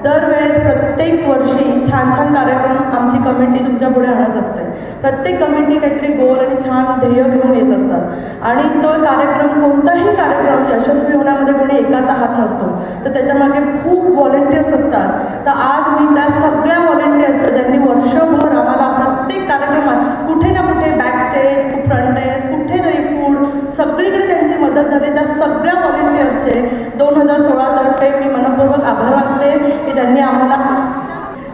दरवेळेस प्रत्येक वर्षी छान छान कार्यक्रम आमची कमिटी तुमच्या पुढे आणत असते. प्रत्येक कमिटी काहीतरी गोल आणि छान ध्येय घेऊन येत असतात आणि तो कार्यक्रम कोणताही कार्यक्रम यशस्वी होण्यामध्ये कोणी एकाचा हात नसतो, तर त्याच्यामागे खूप व्हॉलेंटियर्स असतात. तर आज मी त्या सगळ्या व्हॉलेंटियर्स ज्यांनी वर्षभर आम्हाला प्रत्येक कार्यक्रमात कुठे ना कुठे बॅकस्टेज, फ्रंट डेस्क, कुठेतरी फूड सगळीकडे त्यांची मदत झाली, त्या सगळ्या व्हॉलेंटियर्सचे 2016 तर्फे मी मनपूर्वक आभार मानते की त्यांनी आम्हाला,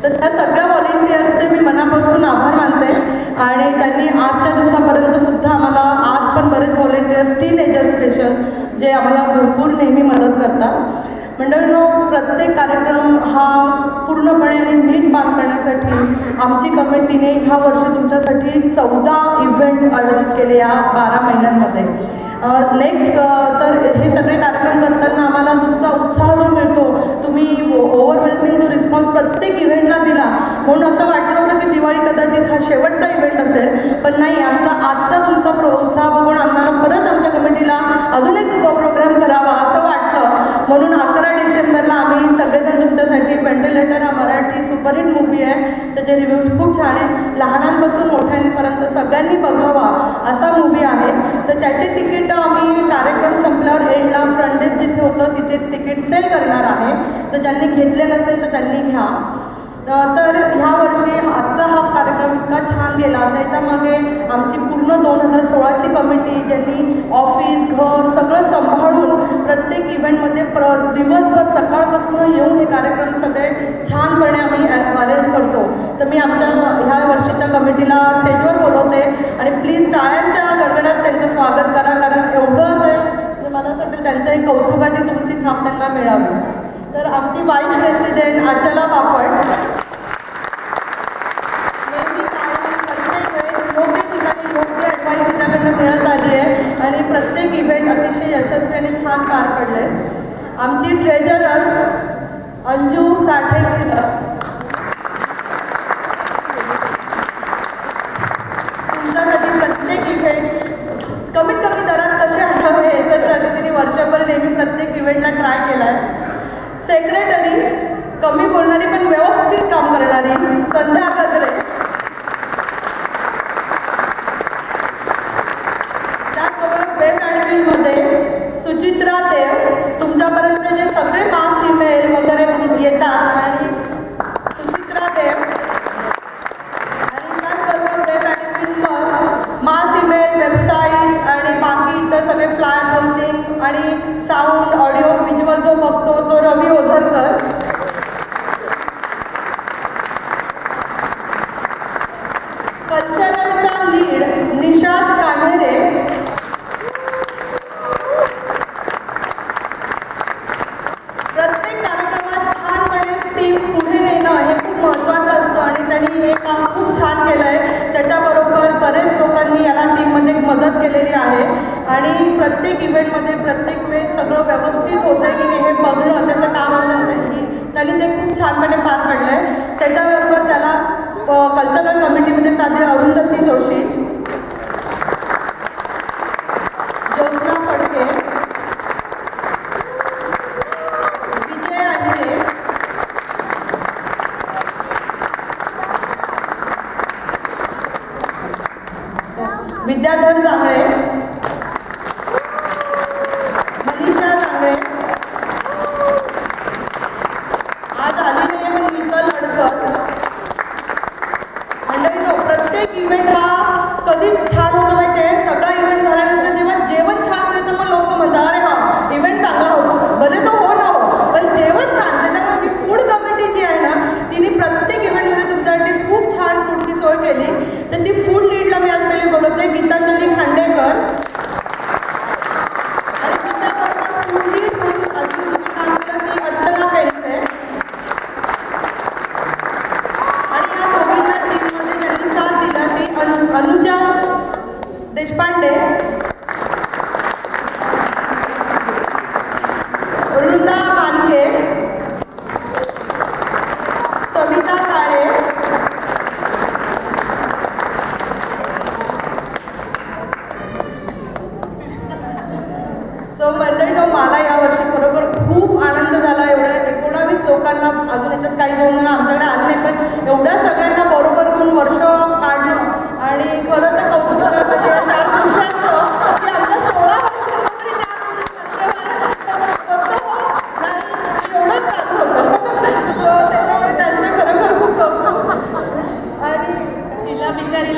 तर त्या सगळ्या व्हॉलेंटियर्सचे मी मनापासून आभार मानते. आणि त्यांनी आजच्या दिवसापर्यंत सुद्धा आम्हाला, आज पण बरेच व्हॉलेंटियर्स टीनेजर स्पेशल जे आम्हाला भरपूर नेहमी मदत करतात. मंडळींनो, प्रत्येक कार्यक्रम हा पूर्णपणे आणि नीट पार करण्यासाठी आमची कमिटीने ह्या वर्षी तुमच्यासाठी 14 इव्हेंट आयोजित केले या 12 महिन्यांमध्ये. नेक्स्ट तर हे सगळे कार्यक्रम करताना आम्हाला तुमचा उत्साह जो मिळतो, तुम्ही ओव्हरवेल्मिंग जो रिस्पॉन्स प्रत्येक इव्हेंटला दिला, म्हणून असं वाटलं होतं की दिवाळी कदाचित हा शेवटचा इव्हेंट असेल, पण नाही, आमचा आजचा तुमचा उत्साह बघून आम्हाला परत आमच्या कमिटीला अजून एक प्रोग्राम करावा असं वाटलं. म्हणून 11 डिसेंबरला आम्ही सगळेजण तुमच्यासाठी व्हेंटिलेटर हा मराठी सुपरहिट मूवी आहे, त्याचे रिव्ह्यूज खूप छान आहे, लहानांपासून मोठ्यांपर्यंत सगळ्यांनी बघावा असा मूवी आहे. तर त्याचे तिकीट आम्ही कार्यक्रम संपल्यावर एंडला फ्रंट डेस्क जिथे होतं तिथे तिकीट सेल करणार आहे, तर ज्यांनी घेतले नसेल तर त्यांनी घ्या. तर ह्या वर्षी आजचा हा कार्यक्रम इतका छान गेला, त्याच्यामागे आमची पूर्ण 2016ची कमिटी ज्यांनी ऑफिस, घर सगळं सांभाळून प्रत्येक इव्हेंटमध्ये दिवसभर सकाळपासून येऊन हे कार्यक्रम सगळे छानपणे आम्ही अरेंज करतो. तर मी आमच्या ह्या वर्षीच्या कमिटीला स्टेजवर बोलवते आणि प्लीज टाळ्यांच्या गडगडात त्यांचं स्वागत करा, कारण एवढं ते मला असं वाटेल त्यांचं एक कौतुकाची तुमची थाप त्यांना मिळावी. तर आमची व्हाईस प्रेसिडेंट आचला पापड नेहमी प्रत्येक वेळेस योग्य ठिकाणी योग्य ॲडवाईस तिच्याकडनं मिळत आली आहे आणि प्रत्येक इव्हेंट अतिशय यशस्वी आणि छान पार पडले. आमची ट्रेजरर अंजू साठे, तुमच्यासाठी प्रत्येक इव्हेंट कमीत कमी दरात कसे आणावे याच्यासाठी तिने वर्षभर नेहमी प्रत्येक इव्हेंटला ट्राय केला आहे. सेक्रेटरी कमी बोलणारी पण व्यवस्थित काम करणारी संध्या गजरे, त्याचबरोबर वेब ॲडमिनमध्ये सुचित्रा देव, तुमच्यापर्यंत जे सगळे मास ईमेल वगैरे येतात आणि सुचित्रा देव, आणि त्याचबरोबर वेब ॲडमिनवर मास ईमेल, वेबसाईट आणि बाकी इतर सगळे फ्लायर होल्डिंग आणि साऊंड, ऑडिओ, व्हिज्युअल जो बघतो तो रवी ओझरकर. कल्चरलचा लीड निशांत कान्हेरे, प्रत्येक कार्यक्रमात छानपणे टीम पुढे नेणं हे खूप महत्त्वाचं असतं आणि त्यांनी हे काम खूप छान केलं आहे. त्याच्याबरोबर बरेच लोकांनी याला टीममध्ये मदत केलेली आहे आणि प्रत्येक इव्हेंटमध्ये प्रत्येक वेळेस सगळं व्यवस्थित होतं आहे की नाही हे बघणं त्याचं काम असतं, त्यांनी ते खूप छानपणे पार पडलं आहे. त्याच्याबरोबर त्याला कल्चरल कमिटीमध्ये साधे अरुंधती जोशी, ज्योत्ना फडके, विजय अंडे, विद्याधर जांभळे, मनीषा जांभळे, आज आली नाही पण नीता लडकर. मंडळींनो, प्रत्येक इव्हेंट हा कधीच छान होतो माहिती आहे. सगळा इव्हेंट झाल्यानंतर जेव्हा जेवण छान होतं तर मग लोक म्हणतात अरे हा इव्हेंट चांगला होतो, भले तो हो ना हो पण जेवण छान. त्याच्यामुळे फूड कमिटी जी आहे ना तिने प्रत्येक इव्हेंटमध्ये तुमच्यासाठी खूप छान फूडची सोय केली. तर ती फूड लीडला मी आज पहिले बोलवते, गीतांजली खांडेकर, आणि तिच्याबरोबर फूड लीड म्हणून अजून तुम्ही काम केलं ती अर्चना पेंडसे. आणि या दोघींना टीममध्ये त्यांनी साथ दिला ती अनुजा देशपांडे, रुदा मानके, सविता काळे,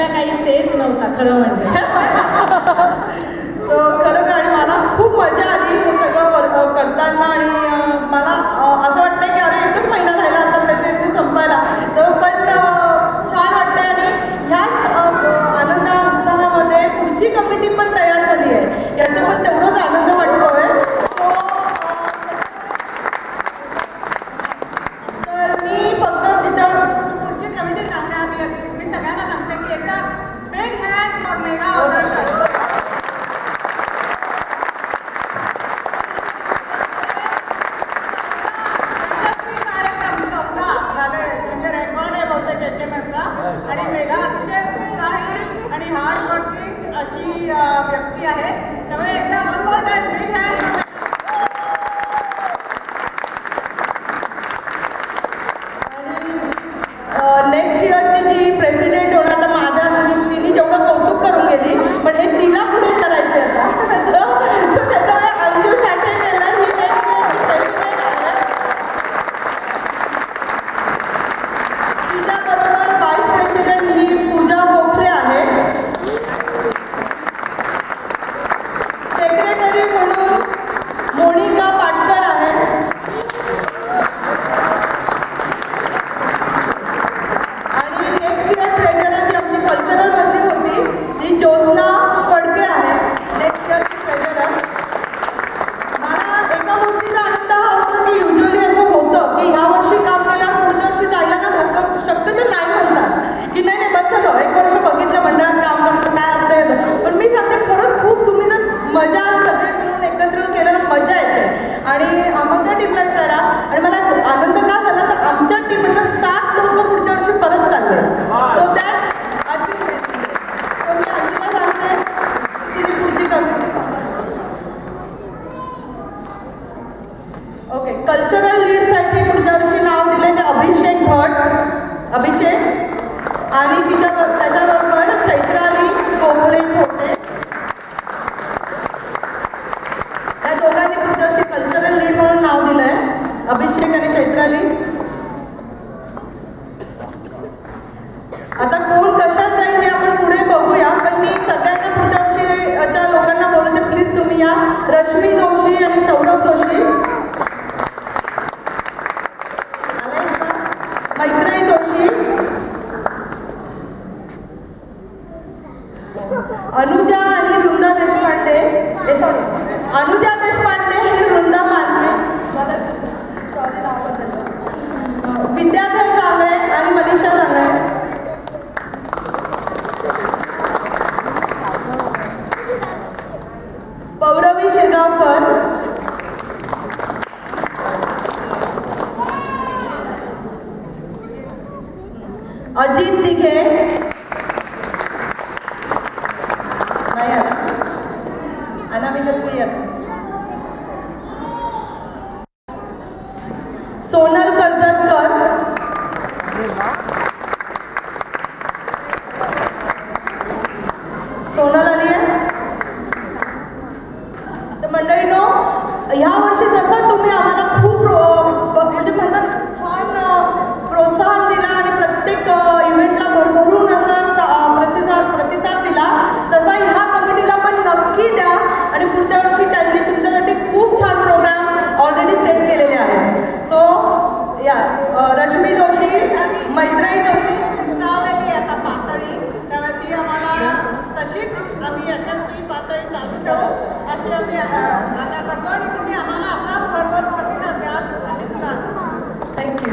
कमिटीला काही सेच नव्हता खरं म्हणजे. खरं आणि मला खूप मजा आली हे सगळं करताना आणि मला असं वाटतं की अरे एकच महिना राहिला आता प्रेसिडेन्सी संपायला, तर पण छान वाटतंय आणि ह्याच आनंदा उत्साहामध्ये पुढची कमिटी पण तयार झाली आहे याचा पण तेवढाच आनंद वाटतोय. तर मी फक्त तिच्यावर पुढची कमिटी सांगण्याआधी मी सगळ्यांना सांगते की एकदा big hand for Megha order. आणि मेघा अतिशय उत्साही आणि हार्ड वर्किंग अशी व्यक्ती आहे. त्यामुळे एकदा one more time big hand. Next इयरची जी प्रेसिडेंट होणार तर माझ्या तिने जेवढं कौतुक करून गेली पण हे तिला पुढे करायचे आता. त्याच्यामुळे अंजू सॅटेला ही प्रेसिडेंट आहे. तिच्याबरोबर व्हाईस प्रेसिडेंट ही पूजा गोखले आहे. सेक्रेटरी म्हणून मोनिका पाटकर आहे. आणि नेक्स्ट इयर ट्रेजरर जी आपली कल्चरल मध्ये होती ती ज्योत्ना फडके आहे नेक्स्ट इयरची ट्रेजरर. मला एका गोष्टीचा आनंद हा होतो की युजली असं होतं की ह्या वर्षी काम केल्यावर पुढच्या वर्षी जायला ना लोक शक्यतो नाही म्हणतात की नाही बस झालं एक वर्ष बघितलं मंडळात काम करतं काय असतं येतं. पण मी सांगते खरंच खूप तुम्ही जर मजा सगळे मिळून एकत्र केलं ना मजा येते आणि आमच्या टीमला करा. आणि मला आनंद का झाला तर आमच्या टीममधलं 7 लोक पुढच्या वर्षी परत चालले. So that achievement. तर मी अंजूला सांगते तिने पुढची कमिटी. ओके, कल्चरल लीडसाठी पुढच्या वर्षी नाव दिले ते अभिषेक भट. अभिषेक आणि त्याच्याबरोबर चैत्राली गोखले होते. त्या दोघांनी पुढच्या वर्षी कल्चरल लीड म्हणून नाव दिलंय, अभिषेक आणि चैत्राली. आता कोण कशात जाईल हे आपण पुढे बघूया पण मी सगळ्यांना पुढच्या वर्षीच्या लोकांना बोलवते प्लीज तुम्ही या. रश्मी जोशी आणि सौरभ जोशी. मैत्रेयी जोशी. अनुजा आणि वृंदा देशपांडे. सॉरी, अनुजा देशपांडे आणि वृंदा मानके. सॉरी नावाबद्दल. विद्याधर कांबळे आणि मनीषा कांबळे. पौरवी शिरगावकर. अजित दिघे. नाही आला अनामिका तू ये. सोनल कर्जतकर. सोनल आली आहे. तर मंडळीनो ह्या वर्षी जसं तुम्ही आम्हाला खूप म्हणजे म्हणतात छान प्रोत्साहन दिला आणि प्रत्येक इव्हेंटला भरभरून असा प्रतिसाद दिला तसा ह्या कमिटीला पण नक्की द्या. आणि पुढच्या वर्षी त्यांनी तुमच्यासाठी खूप छान प्रोग्राम ऑलरेडी सेट केलेले आहेत. सो या रश्मी जोशी, मैत्रेयी जोशी चाललेली आता पातळी. त्यामुळे ती आम्हाला तशीच आम्ही यशस्वी पातळी चालू ठेवू अशी आम्ही आशा करतो आणि तुम्ही आम्हाला असाच भरघोस प्रतिसाद द्याल अशी सुद्धा. थँक्यू.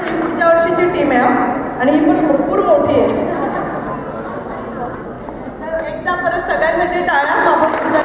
ही पुढच्या वर्षीची टीम आहे आणि ही पण भरपूर मोठी आहे. तर एकदा परत सगळ्यांसाठी टाळ्या. आपण पुढच्या